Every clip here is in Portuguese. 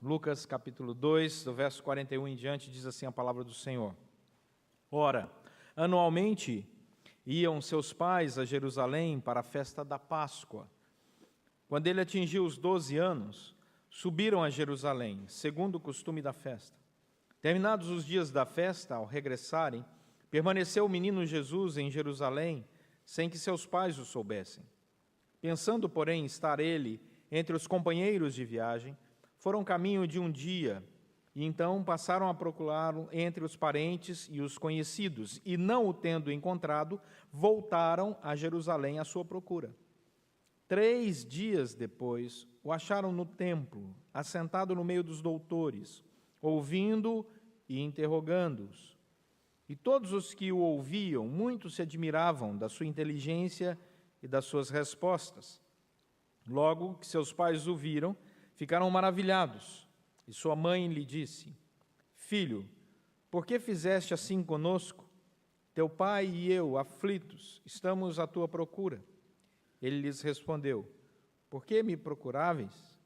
Lucas capítulo 2, do verso 41 em diante, diz assim a palavra do Senhor. Ora, anualmente iam seus pais a Jerusalém para a festa da Páscoa. Quando ele atingiu os 12 anos, subiram a Jerusalém, segundo o costume da festa. Terminados os dias da festa, ao regressarem, permaneceu o menino Jesus em Jerusalém, sem que seus pais o soubessem. Pensando, porém, estar ele entre os companheiros de viagem, foram caminho de um dia, e então passaram a procurá-lo entre os parentes e os conhecidos, e não o tendo encontrado, voltaram a Jerusalém à sua procura. 3 dias depois, o acharam no templo, assentado no meio dos doutores, ouvindo e interrogando-os. E todos os que o ouviam, muito se admiravam da sua inteligência e das suas respostas. Logo que seus pais o viram, ficaram maravilhados. E sua mãe lhe disse: Filho, por que fizeste assim conosco? Teu pai e eu, aflitos, estamos à tua procura. Ele lhes respondeu: Por que me procuráveis?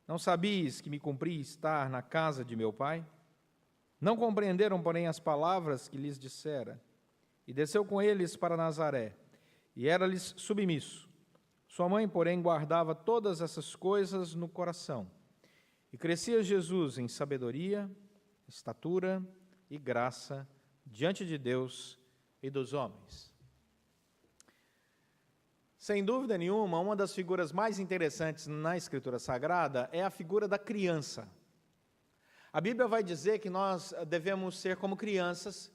Não sabias que me cumpria estar na casa de meu pai? Não compreenderam, porém, as palavras que lhes dissera. E desceu com eles para Nazaré, e era-lhes submisso. Sua mãe, porém, guardava todas essas coisas no coração. E crescia Jesus em sabedoria, estatura e graça diante de Deus e dos homens. Sem dúvida nenhuma, uma das figuras mais interessantes na Escritura Sagrada é a figura da criança. A Bíblia vai dizer que nós devemos ser como crianças,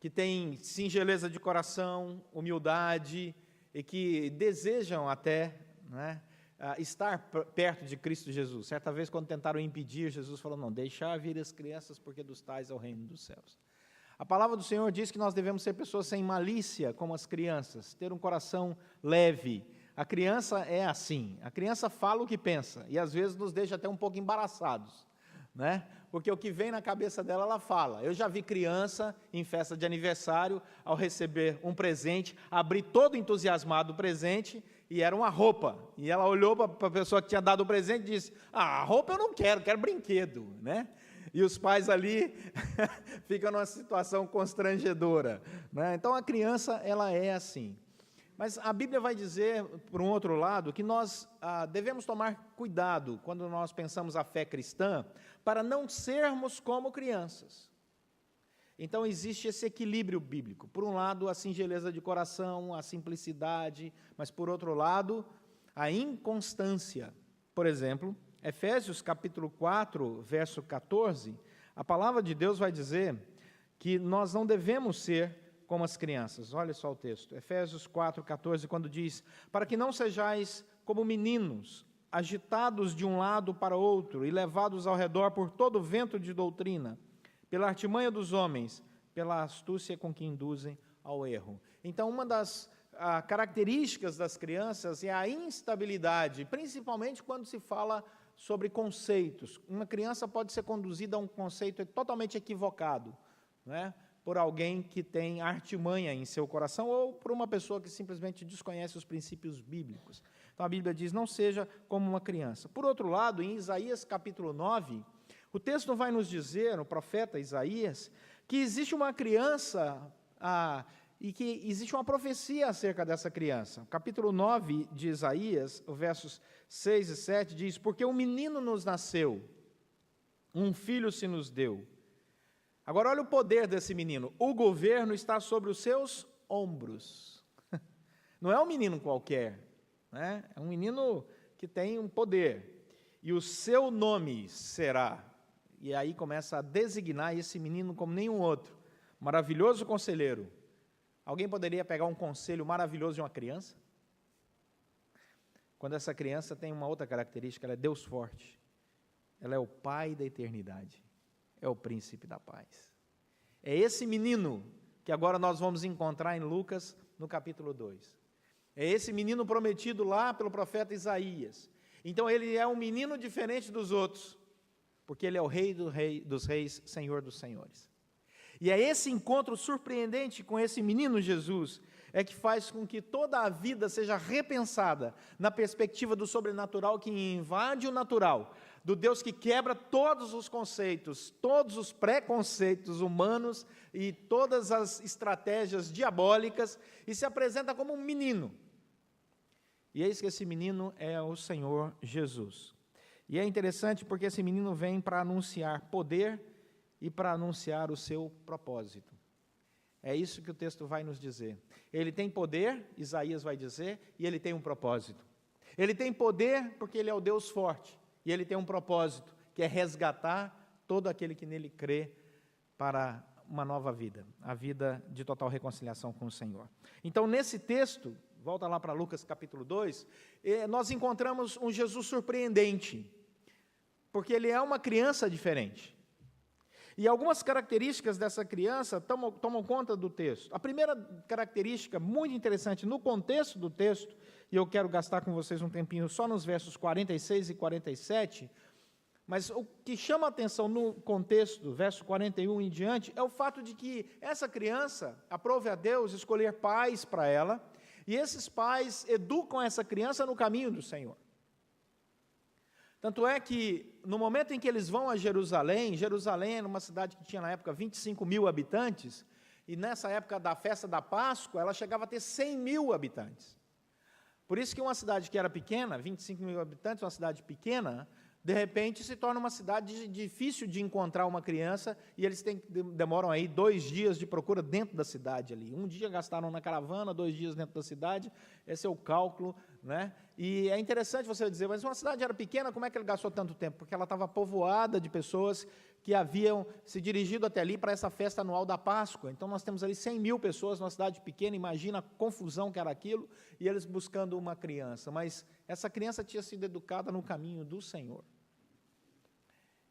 que têm singeleza de coração, humildade e que desejam até, estar perto de Cristo Jesus. Certa vez, quando tentaram impedir, Jesus falou: não, deixar vir as crianças, porque dos tais é o reino dos céus. A palavra do Senhor diz que nós devemos ser pessoas sem malícia, como as crianças, ter um coração leve. A criança é assim, a criança fala o que pensa, e às vezes nos deixa até um pouco embaraçados, porque o que vem na cabeça dela, ela fala. Eu já vi criança em festa de aniversário, ao receber um presente, abrir todo entusiasmado o presente, e era uma roupa, e ela olhou para a pessoa que tinha dado o presente e disse: a roupa eu não quero brinquedo, E os pais ali ficam numa situação constrangedora, Então a criança, ela é assim. Mas a Bíblia vai dizer, por um outro lado, que nós devemos tomar cuidado quando nós pensamos a fé cristã, para não sermos como crianças. Então existe esse equilíbrio bíblico. Por um lado, a singeleza de coração, a simplicidade, mas por outro lado, a inconstância. Por exemplo, Efésios capítulo 4, verso 14, a palavra de Deus vai dizer que nós não devemos ser como as crianças. Olha só o texto, Efésios 4, 14, quando diz: para que não sejais como meninos, agitados de um lado para outro e levados ao redor por todo vento de doutrina, pela artimanha dos homens, pela astúcia com que induzem ao erro. Então, uma das características das crianças é a instabilidade, principalmente quando se fala sobre conceitos. Uma criança pode ser conduzida a um conceito totalmente equivocado, por alguém que tem artimanha em seu coração ou por uma pessoa que simplesmente desconhece os princípios bíblicos. Então a Bíblia diz: não seja como uma criança. Por outro lado, em Isaías capítulo 9, o texto vai nos dizer, o profeta Isaías, que existe uma criança e que existe uma profecia acerca dessa criança. O capítulo 9 de Isaías, os versos 6 e 7, diz: porque um menino nos nasceu, um filho se nos deu. Agora olha o poder desse menino: o governo está sobre os seus ombros. Não é um menino qualquer, é um menino que tem um poder. E o seu nome será, e aí começa a designar esse menino como nenhum outro: maravilhoso conselheiro. Alguém poderia pegar um conselho maravilhoso de uma criança? Quando essa criança tem uma outra característica, ela é Deus forte, ela é o Pai da eternidade, é o príncipe da paz. É esse menino que agora nós vamos encontrar em Lucas, no capítulo 2. É esse menino prometido lá pelo profeta Isaías. Então ele é um menino diferente dos outros, porque ele é o rei dos reis, Senhor dos senhores. E é esse encontro surpreendente com esse menino Jesus é que faz com que toda a vida seja repensada na perspectiva do sobrenatural que invade o natural, do Deus que quebra todos os conceitos, todos os preconceitos humanos e todas as estratégias diabólicas, e se apresenta como um menino. E eis que esse menino é o Senhor Jesus. E é interessante porque esse menino vem para anunciar poder e para anunciar o seu propósito. É isso que o texto vai nos dizer. Ele tem poder, Isaías vai dizer, e ele tem um propósito. Ele tem poder porque ele é o Deus forte, e ele tem um propósito, que é resgatar todo aquele que nele crê para uma nova vida, a vida de total reconciliação com o Senhor. Então, nesse texto, volta lá para Lucas capítulo 2, nós encontramos um Jesus surpreendente, porque ele é uma criança diferente. E algumas características dessa criança tomam conta do texto. A primeira característica muito interessante no contexto do texto, e eu quero gastar com vocês um tempinho só nos versos 46 e 47, mas o que chama a atenção no contexto, verso 41 em diante, é o fato de que essa criança aprove a Deus escolher pais para ela, e esses pais educam essa criança no caminho do Senhor. Tanto é que, no momento em que eles vão a Jerusalém, Jerusalém era uma cidade que tinha na época 25 mil habitantes, e nessa época da festa da Páscoa, ela chegava a ter 100 mil habitantes. Por isso que uma cidade que era pequena, 25 mil habitantes, uma cidade pequena, de repente se torna uma cidade difícil de encontrar uma criança, e eles demoram aí 2 dias de procura dentro da cidade ali. Um dia gastaram na caravana, 2 dias dentro da cidade, esse é o cálculo, né? E é interessante você dizer, mas uma cidade era pequena, como é que ele gastou tanto tempo? Porque ela estava povoada de pessoas que haviam se dirigido até ali para essa festa anual da Páscoa. Então nós temos ali 100 mil pessoas numa cidade pequena, imagina a confusão que era aquilo, e eles buscando uma criança. Mas essa criança tinha sido educada no caminho do Senhor.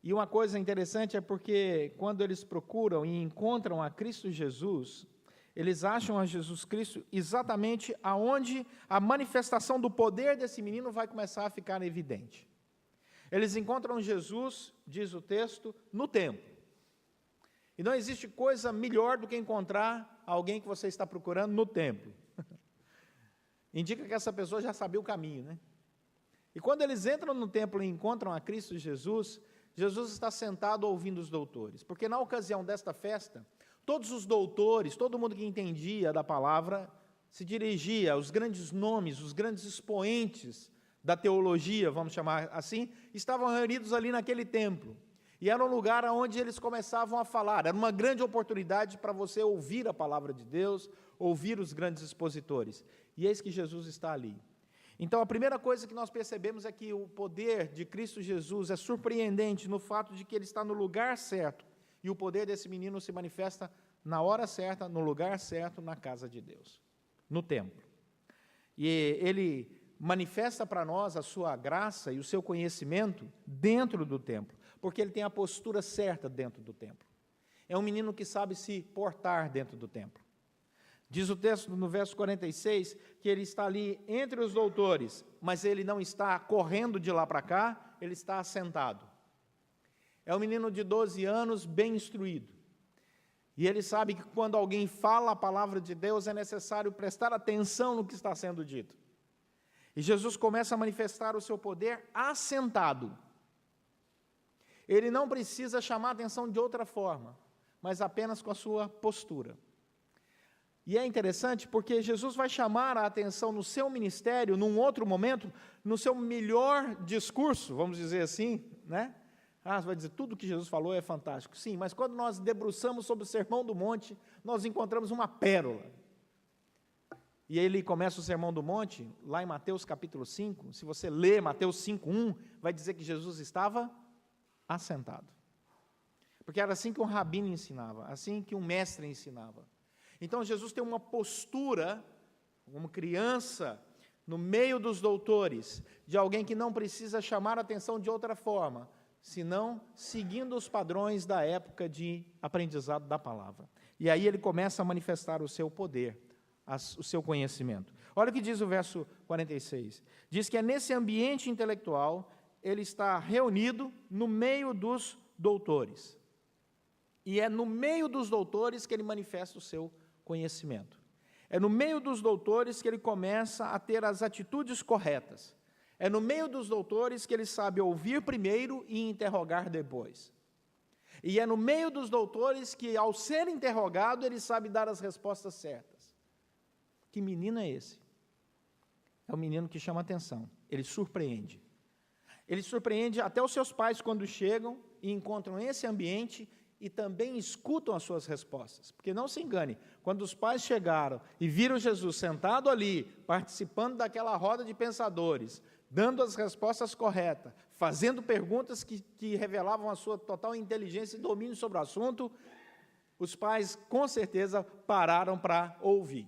E uma coisa interessante é porque quando eles procuram e encontram a Cristo Jesus, eles acham a Jesus Cristo exatamente aonde a manifestação do poder desse menino vai começar a ficar evidente. Eles encontram Jesus, diz o texto, no templo. E não existe coisa melhor do que encontrar alguém que você está procurando no templo. Indica que essa pessoa já sabia o caminho, né? E quando eles entram no templo e encontram a Cristo Jesus, Jesus está sentado ouvindo os doutores, porque na ocasião desta festa, todos os doutores, todo mundo que entendia da palavra, se dirigia aos grandes nomes, os grandes expoentes da teologia, vamos chamar assim, estavam reunidos ali naquele templo, e era um lugar onde eles começavam a falar, era uma grande oportunidade para você ouvir a palavra de Deus, ouvir os grandes expositores, e eis que Jesus está ali. Então, a primeira coisa que nós percebemos é que o poder de Cristo Jesus é surpreendente no fato de que ele está no lugar certo, e o poder desse menino se manifesta na hora certa, no lugar certo, na casa de Deus, no templo. E ele manifesta para nós a sua graça e o seu conhecimento dentro do templo, porque ele tem a postura certa dentro do templo. É um menino que sabe se portar dentro do templo. Diz o texto no verso 46 que ele está ali entre os doutores, mas ele não está correndo de lá para cá, ele está assentado. É um menino de 12 anos, bem instruído. E ele sabe que quando alguém fala a palavra de Deus, é necessário prestar atenção no que está sendo dito. E Jesus começa a manifestar o seu poder assentado. Ele não precisa chamar a atenção de outra forma, mas apenas com a sua postura. E é interessante porque Jesus vai chamar a atenção no seu ministério, num outro momento, no seu melhor discurso, vamos dizer assim, né? Você vai dizer, tudo que Jesus falou é fantástico. Sim, mas quando nós debruçamos sobre o Sermão do Monte, nós encontramos uma pérola. E ele começa o Sermão do Monte, lá em Mateus capítulo 5, se você ler Mateus 5:1, vai dizer que Jesus estava assentado. Porque era assim que um rabino ensinava, assim que um mestre ensinava. Então, Jesus tem uma postura, como criança, no meio dos doutores, de alguém que não precisa chamar a atenção de outra forma, senão seguindo os padrões da época de aprendizado da palavra. E aí ele começa a manifestar o seu poder, o seu conhecimento. Olha o que diz o verso 46. Diz que é nesse ambiente intelectual, ele está reunido no meio dos doutores. E é no meio dos doutores que ele manifesta o seu conhecimento. É no meio dos doutores que ele começa a ter as atitudes corretas. É no meio dos doutores que ele sabe ouvir primeiro e interrogar depois. E é no meio dos doutores que, ao ser interrogado, ele sabe dar as respostas certas. Que menino é esse? É um menino que chama atenção, ele surpreende. Ele surpreende até os seus pais quando chegam e encontram esse ambiente e também escutam as suas respostas. Porque não se engane, quando os pais chegaram e viram Jesus sentado ali, participando daquela roda de pensadores, dando as respostas corretas, fazendo perguntas que revelavam a sua total inteligência e domínio sobre o assunto, os pais com certeza pararam para ouvir,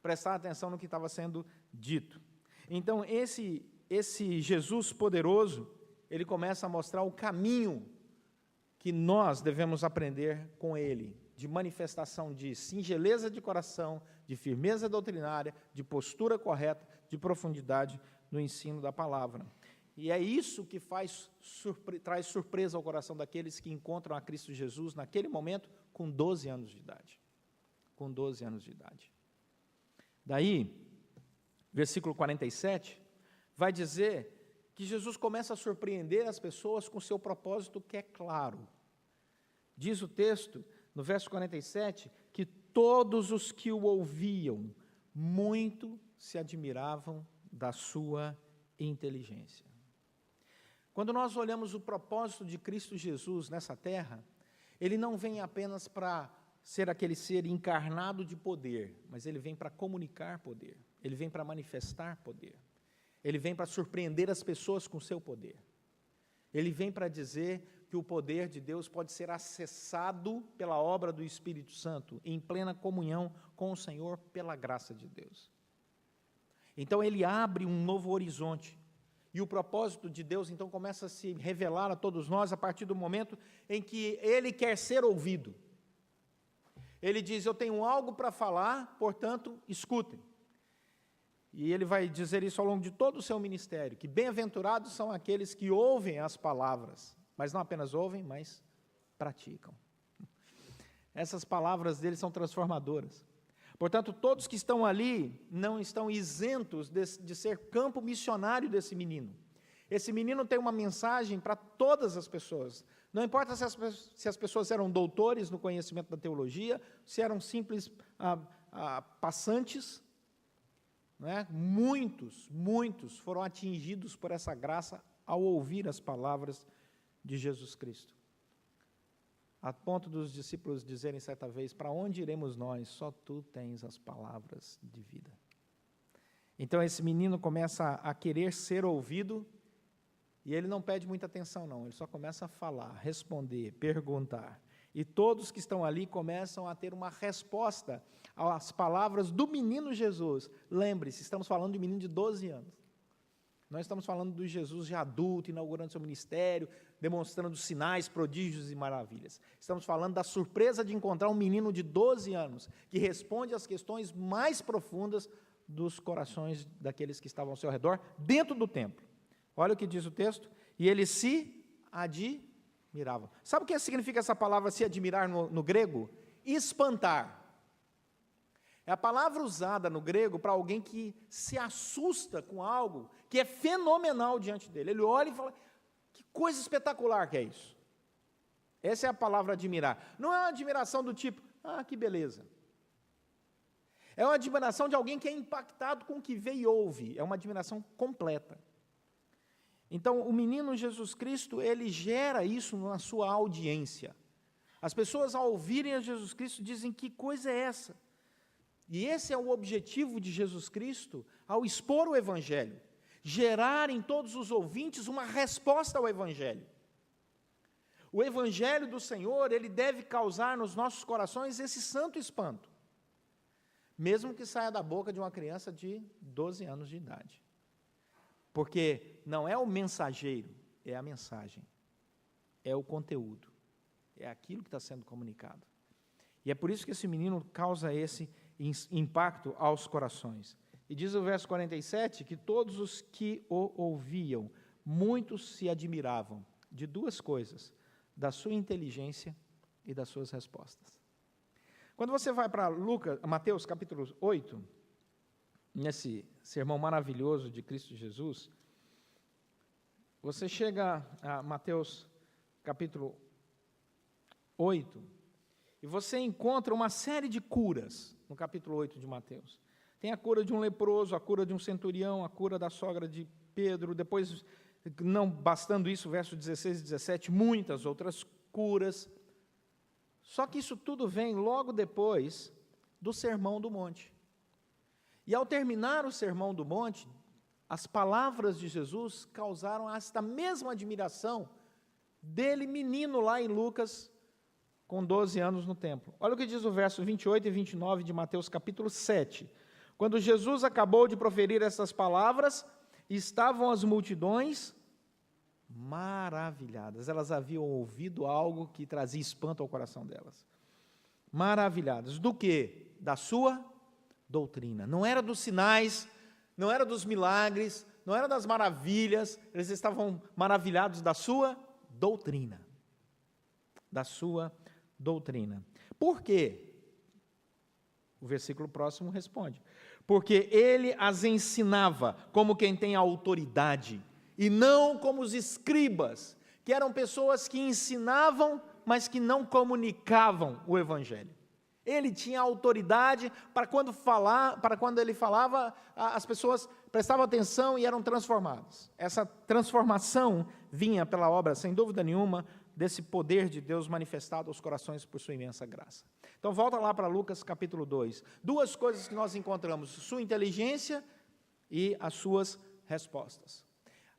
prestar atenção no que estava sendo dito. Então, esse Jesus poderoso, ele começa a mostrar o caminho que nós devemos aprender com ele, de manifestação de singeleza de coração, de firmeza doutrinária, de postura correta, de profundidade no ensino da palavra. E é isso que traz surpresa ao coração daqueles que encontram a Cristo Jesus naquele momento com 12 anos de idade. Com 12 anos de idade. Daí, versículo 47, vai dizer que Jesus começa a surpreender as pessoas com seu propósito que é claro. Diz o texto, no verso 47, que todos os que o ouviam muito se admiravam da sua inteligência. Quando nós olhamos o propósito de Cristo Jesus nessa terra, ele não vem apenas para ser aquele ser encarnado de poder, mas ele vem para comunicar poder, ele vem para manifestar poder, ele vem para surpreender as pessoas com seu poder, ele vem para dizer que o poder de Deus pode ser acessado pela obra do Espírito Santo, em plena comunhão com o Senhor, pela graça de Deus. Então ele abre um novo horizonte, e o propósito de Deus então começa a se revelar a todos nós a partir do momento em que ele quer ser ouvido. Ele diz, eu tenho algo para falar, portanto, escutem. E ele vai dizer isso ao longo de todo o seu ministério, que bem-aventurados são aqueles que ouvem as palavras, mas não apenas ouvem, mas praticam. Essas palavras dele são transformadoras. Portanto, todos que estão ali não estão isentos de ser campo missionário desse menino. Esse menino tem uma mensagem para todas as pessoas. Não importa se as pessoas eram doutores no conhecimento da teologia, se eram simples passantes, né? Muitos foram atingidos por essa graça ao ouvir as palavras de Jesus Cristo. A ponto dos discípulos dizerem certa vez, para onde iremos nós? Só tu tens as palavras de vida. Então esse menino começa a querer ser ouvido, e ele não pede muita atenção não, ele só começa a falar, responder, perguntar. E todos que estão ali começam a ter uma resposta às palavras do menino Jesus. Lembre-se, estamos falando de um menino de 12 anos. Nós estamos falando do Jesus já adulto, inaugurando seu ministério, demonstrando sinais, prodígios e maravilhas. Estamos falando da surpresa de encontrar um menino de 12 anos, que responde às questões mais profundas dos corações daqueles que estavam ao seu redor, dentro do templo. Olha o que diz o texto, e eles se admiravam. Sabe o que significa essa palavra se admirar no grego? Espantar. É a palavra usada no grego para alguém que se assusta com algo que é fenomenal diante dele. Ele olha e fala, que coisa espetacular que é isso. Essa é a palavra admirar. Não é uma admiração do tipo, que beleza. É uma admiração de alguém que é impactado com o que vê e ouve. É uma admiração completa. Então, o menino Jesus Cristo, ele gera isso na sua audiência. As pessoas, ao ouvirem a Jesus Cristo, dizem, que coisa é essa? E esse é o objetivo de Jesus Cristo ao expor o Evangelho, gerar em todos os ouvintes uma resposta ao Evangelho. O Evangelho do Senhor, ele deve causar nos nossos corações esse santo espanto, mesmo que saia da boca de uma criança de 12 anos de idade. Porque não é o mensageiro, é a mensagem, é o conteúdo, é aquilo que está sendo comunicado. E é por isso que esse menino causa esse impacto aos corações. E diz o verso 47, que todos os que o ouviam, muitos se admiravam de duas coisas, da sua inteligência e das suas respostas. Quando você vai para Mateus capítulo 8, nesse sermão maravilhoso de Cristo Jesus, você chega a Mateus capítulo 8, e você encontra uma série de curas no capítulo 8 de Mateus. Tem a cura de um leproso, a cura de um centurião, a cura da sogra de Pedro, depois, não bastando isso, verso 16 e 17, muitas outras curas. Só que isso tudo vem logo depois do Sermão do Monte. E ao terminar o Sermão do Monte, as palavras de Jesus causaram esta mesma admiração dele, menino, lá em Lucas, com 12 anos no templo. Olha o que diz o verso 28 e 29 de Mateus capítulo 7. Quando Jesus acabou de proferir essas palavras, estavam as multidões maravilhadas. Elas haviam ouvido algo que trazia espanto ao coração delas. Maravilhadas. Do quê? Da sua doutrina. Não era dos sinais, não era dos milagres, não era das maravilhas, eles estavam maravilhados da sua doutrina. Da sua doutrina. Por quê? O versículo próximo responde. Porque ele as ensinava como quem tem autoridade, e não como os escribas, que eram pessoas que ensinavam, mas que não comunicavam o evangelho. Ele tinha autoridade para quando ele falava, as pessoas prestavam atenção e eram transformadas. Essa transformação vinha pela obra, sem dúvida nenhuma, desse poder de Deus manifestado aos corações por sua imensa graça. Então volta lá para Lucas capítulo 2. Duas coisas que nós encontramos: sua inteligência e as suas respostas.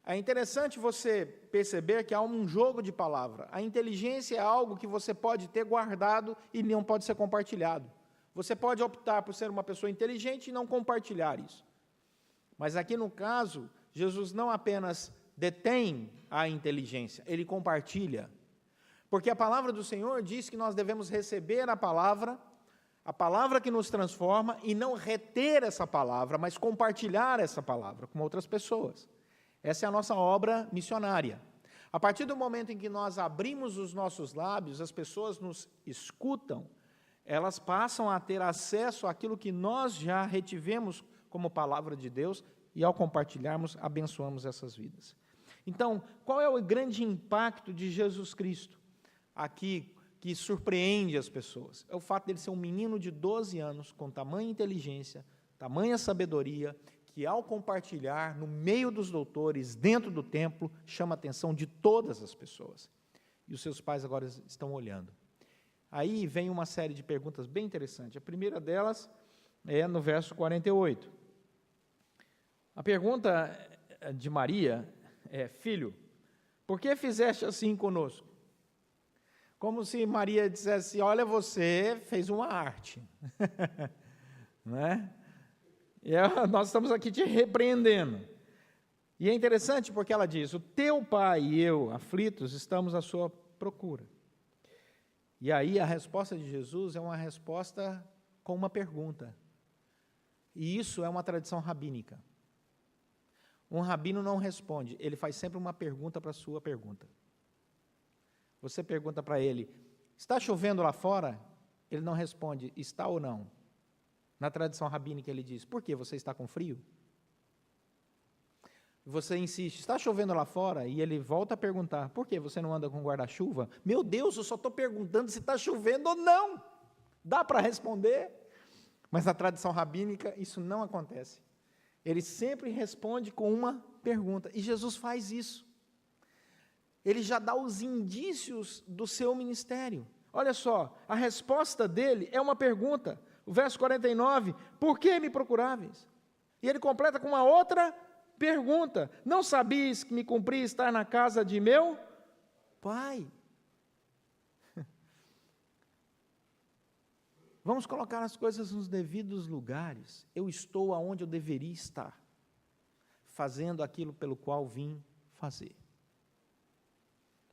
É interessante você perceber que há um jogo de palavra. A inteligência é algo que você pode ter guardado e não pode ser compartilhado. Você pode optar por ser uma pessoa inteligente e não compartilhar isso. Mas aqui no caso, Jesus não apenas detém a inteligência, ele compartilha. Porque a palavra do Senhor diz que nós devemos receber a palavra que nos transforma, e não reter essa palavra, mas compartilhar essa palavra com outras pessoas. Essa é a nossa obra missionária. A partir do momento em que nós abrimos os nossos lábios, as pessoas nos escutam, elas passam a ter acesso àquilo que nós já retivemos como palavra de Deus, e ao compartilharmos, abençoamos essas vidas. Então, qual é o grande impacto de Jesus Cristo aqui, que surpreende as pessoas? É o fato dele ser um menino de 12 anos, com tamanha inteligência, tamanha sabedoria, que ao compartilhar no meio dos doutores, dentro do templo, chama a atenção de todas as pessoas. E os seus pais agora estão olhando. Aí vem uma série de perguntas bem interessantes. A primeira delas é no verso 48. A pergunta de Maria é: filho, por que fizeste assim conosco? Como se Maria dissesse: olha, você fez uma arte. Não é? E nós estamos aqui te repreendendo. E é interessante porque ela diz: o teu pai e eu, aflitos, estamos à sua procura. E aí a resposta de Jesus é uma resposta com uma pergunta. E isso é uma tradição rabínica. Um rabino não responde, ele faz sempre uma pergunta para a sua pergunta. Você pergunta para ele: está chovendo lá fora? Ele não responde, está ou não. Na tradição rabínica ele diz: por que você está com frio? Você insiste: está chovendo lá fora? E ele volta a perguntar: por que você não anda com guarda-chuva? Meu Deus, eu só estou perguntando se está chovendo ou não. Dá para responder? Mas na tradição rabínica isso não acontece. Ele sempre responde com uma pergunta. E Jesus faz isso. Ele já dá os indícios do seu ministério. Olha só, a resposta dele é uma pergunta. O verso 49, por que me procuráveis? E ele completa com uma outra pergunta: não sabias que me cumpria estar na casa de meu pai? Vamos colocar as coisas nos devidos lugares. Eu estou aonde eu deveria estar, fazendo aquilo pelo qual vim fazer.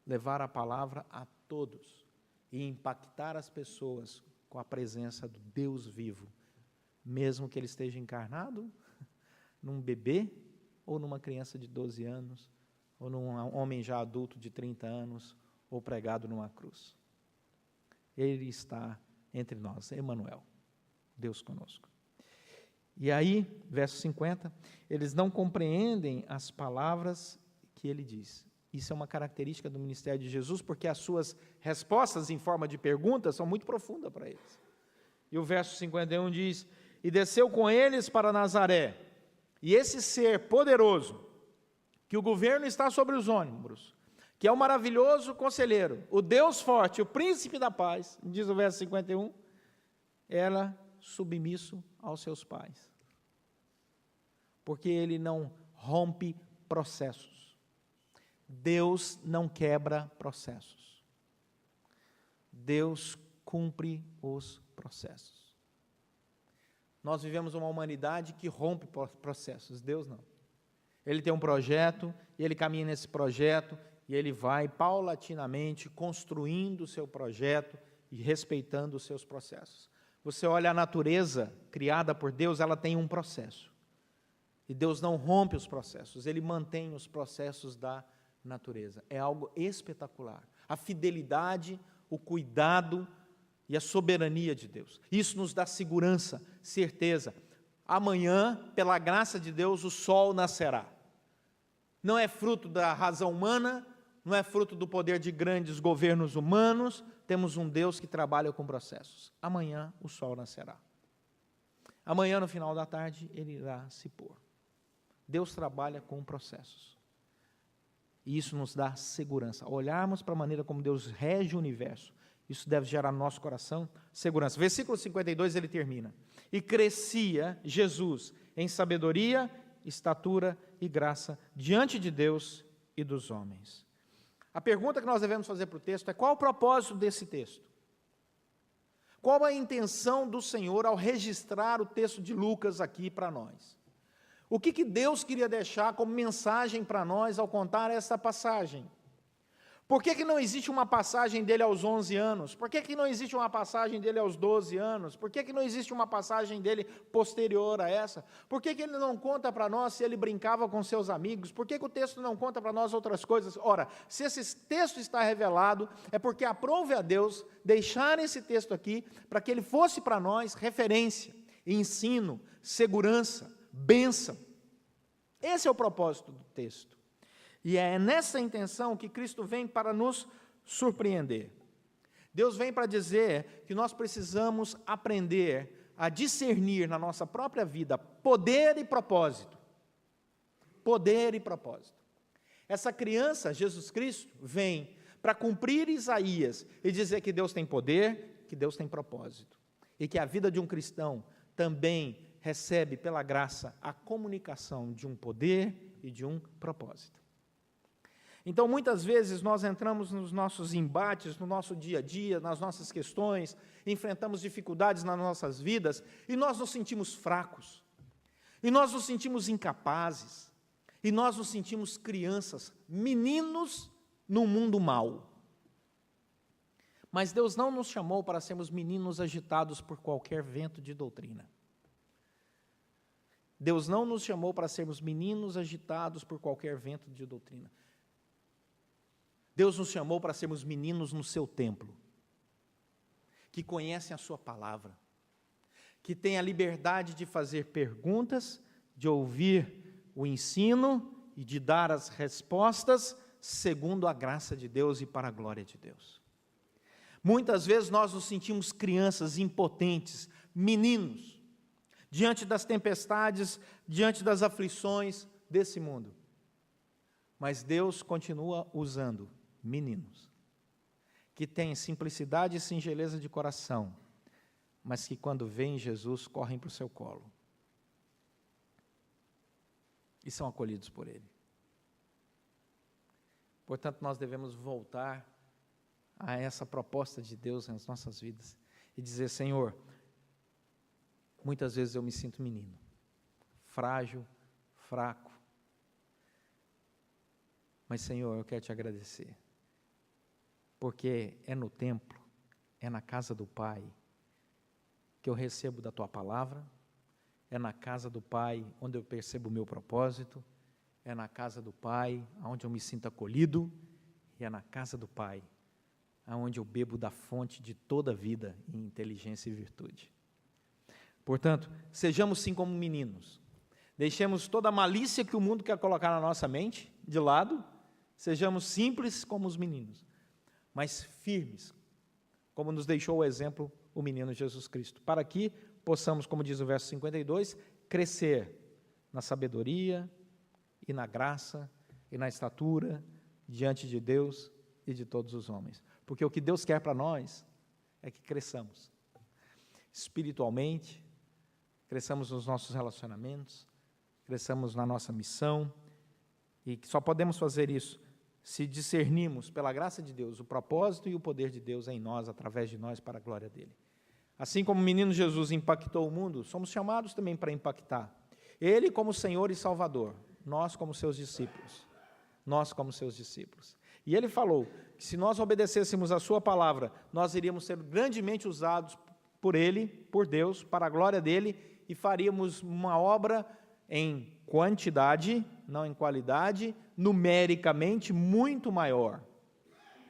Levar a palavra a todos e impactar as pessoas com a presença do Deus vivo, mesmo que ele esteja encarnado num bebê, ou numa criança de 12 anos, ou num homem já adulto de 30 anos, ou pregado numa cruz. Ele está entre nós, Emanuel, Deus conosco. E aí, verso 50, eles não compreendem as palavras que ele diz. Isso é uma característica do ministério de Jesus, porque as suas respostas em forma de perguntas são muito profundas para eles. E o verso 51 diz: e desceu com eles para Nazaré, e esse ser poderoso, que o governo está sobre os ombros, que é o maravilhoso conselheiro, o Deus forte, o príncipe da paz, diz o verso 51, era submisso aos seus pais, porque ele não rompe processos. Deus não quebra processos. Deus cumpre os processos. Nós vivemos uma humanidade que rompe processos, Deus não. Ele tem um projeto, e ele caminha nesse projeto, e ele vai paulatinamente construindo o seu projeto e respeitando os seus processos. Você olha a natureza criada por Deus, ela tem um processo. E Deus não rompe os processos, Ele mantém os processos da natureza. É algo espetacular. A fidelidade, o cuidado e a soberania de Deus. Isso nos dá segurança, certeza. Amanhã, pela graça de Deus, o sol nascerá. Não é fruto da razão humana, não é fruto do poder de grandes governos humanos. Temos um Deus que trabalha com processos. Amanhã o sol nascerá. Amanhã, no final da tarde, ele irá se pôr. Deus trabalha com processos. E isso nos dá segurança. Olharmos para a maneira como Deus rege o universo, isso deve gerar no nosso coração segurança. Versículo 52, ele termina: e crescia Jesus em sabedoria, estatura e graça diante de Deus e dos homens. A pergunta que nós devemos fazer para o texto é: qual o propósito desse texto? Qual a intenção do Senhor ao registrar o texto de Lucas aqui para nós? O que Deus queria deixar como mensagem para nós ao contar essa passagem? Por que não existe uma passagem dele aos 11 anos? Por que não existe uma passagem dele aos 12 anos? Por que não existe uma passagem dele posterior a essa? Por que ele não conta para nós se ele brincava com seus amigos? Por que o texto não conta para nós outras coisas? Ora, se esse texto está revelado, é porque aprove a Deus deixar esse texto aqui para que ele fosse para nós referência, ensino, segurança, bênção. Esse é o propósito do texto. E é nessa intenção que Cristo vem para nos surpreender. Deus vem para dizer que nós precisamos aprender a discernir na nossa própria vida poder e propósito. Poder e propósito. Essa criança, Jesus Cristo, vem para cumprir Isaías e dizer que Deus tem poder, que Deus tem propósito. E que a vida de um cristão também recebe, pela graça, a comunicação de um poder e de um propósito. Então, muitas vezes, nós entramos nos nossos embates, no nosso dia a dia, nas nossas questões, enfrentamos dificuldades nas nossas vidas, e nós nos sentimos fracos, e nós nos sentimos incapazes, e nós nos sentimos crianças, meninos num mundo mau. Mas Deus não nos chamou para sermos meninos agitados por qualquer vento de doutrina. Deus não nos chamou para sermos meninos agitados por qualquer vento de doutrina. Deus nos chamou para sermos meninos no seu templo, que conhecem a sua palavra, que têm a liberdade de fazer perguntas, de ouvir o ensino e de dar as respostas segundo a graça de Deus e para a glória de Deus. Muitas vezes nós nos sentimos crianças impotentes, meninos, diante das tempestades, diante das aflições desse mundo. Mas Deus continua usando meninos, que têm simplicidade e singeleza de coração, mas que quando veem Jesus, correm para o seu colo. E são acolhidos por Ele. Portanto, nós devemos voltar a essa proposta de Deus nas nossas vidas e dizer: Senhor, muitas vezes eu me sinto menino, frágil, fraco, mas Senhor, eu quero te agradecer, porque é no templo, é na casa do Pai, que eu recebo da Tua palavra, é na casa do Pai onde eu percebo o meu propósito, é na casa do Pai onde eu me sinto acolhido, e é na casa do Pai onde eu bebo da fonte de toda a vida em inteligência e virtude. Portanto, sejamos sim como meninos. Deixemos toda a malícia que o mundo quer colocar na nossa mente de lado. Sejamos simples como os meninos, mas firmes, como nos deixou o exemplo o menino Jesus Cristo, para que possamos, como diz o verso 52, crescer na sabedoria e na graça e na estatura diante de Deus e de todos os homens. Porque o que Deus quer para nós é que cresçamos espiritualmente, cresçamos nos nossos relacionamentos, cresçamos na nossa missão, e que só podemos fazer isso se discernirmos, pela graça de Deus, o propósito e o poder de Deus em nós, através de nós, para a glória dele. Assim como o menino Jesus impactou o mundo, somos chamados também para impactar. Ele como Senhor e Salvador, nós como seus discípulos. Nós como seus discípulos. E ele falou que se nós obedecêssemos a sua palavra, nós iríamos ser grandemente usados por ele, por Deus, para a glória dele, e faríamos uma obra em quantidade, não em qualidade, numericamente muito maior,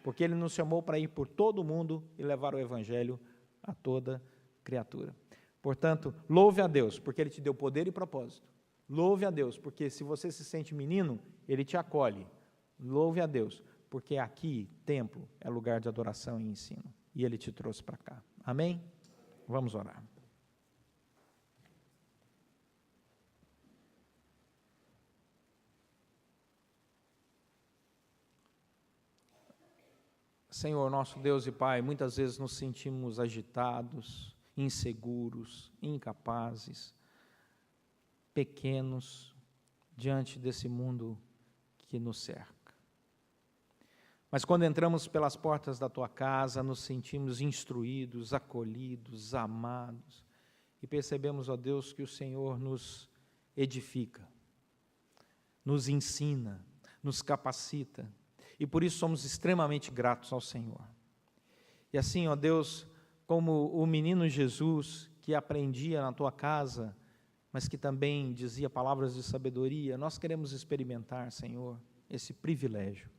porque ele nos chamou para ir por todo o mundo e levar o evangelho a toda criatura. Portanto, louve a Deus, porque ele te deu poder e propósito. Louve a Deus, porque se você se sente menino, ele te acolhe. Louve a Deus, porque aqui, templo, é lugar de adoração e ensino, e ele te trouxe para cá. Amém? Vamos orar. Senhor, nosso Deus e Pai, muitas vezes nos sentimos agitados, inseguros, incapazes, pequenos diante desse mundo que nos cerca. Mas quando entramos pelas portas da Tua casa, nos sentimos instruídos, acolhidos, amados, e percebemos, ó Deus, que o Senhor nos edifica, nos ensina, nos capacita, e por isso somos extremamente gratos ao Senhor. E assim, ó Deus, como o menino Jesus, que aprendia na Tua casa, mas que também dizia palavras de sabedoria, nós queremos experimentar, Senhor, esse privilégio,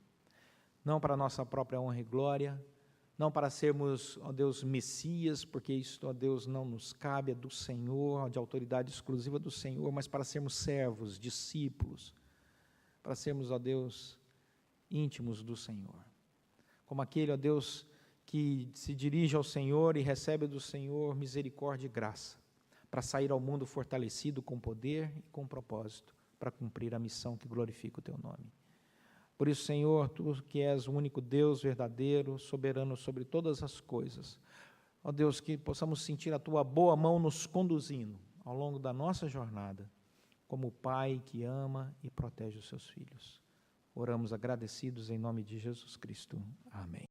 não para nossa própria honra e glória, não para sermos, ó Deus, messias, porque isso, ó Deus, não nos cabe, é do Senhor, de autoridade exclusiva do Senhor, mas para sermos servos, discípulos, para sermos, ó Deus, íntimos do Senhor, como aquele, ó Deus, que se dirige ao Senhor e recebe do Senhor misericórdia e graça, para sair ao mundo fortalecido com poder e com propósito, para cumprir a missão que glorifica o Teu nome. Por isso, Senhor, Tu que és o único Deus verdadeiro, soberano sobre todas as coisas, ó Deus, que possamos sentir a Tua boa mão nos conduzindo ao longo da nossa jornada, como o Pai que ama e protege os seus filhos. Oramos agradecidos em nome de Jesus Cristo. Amém.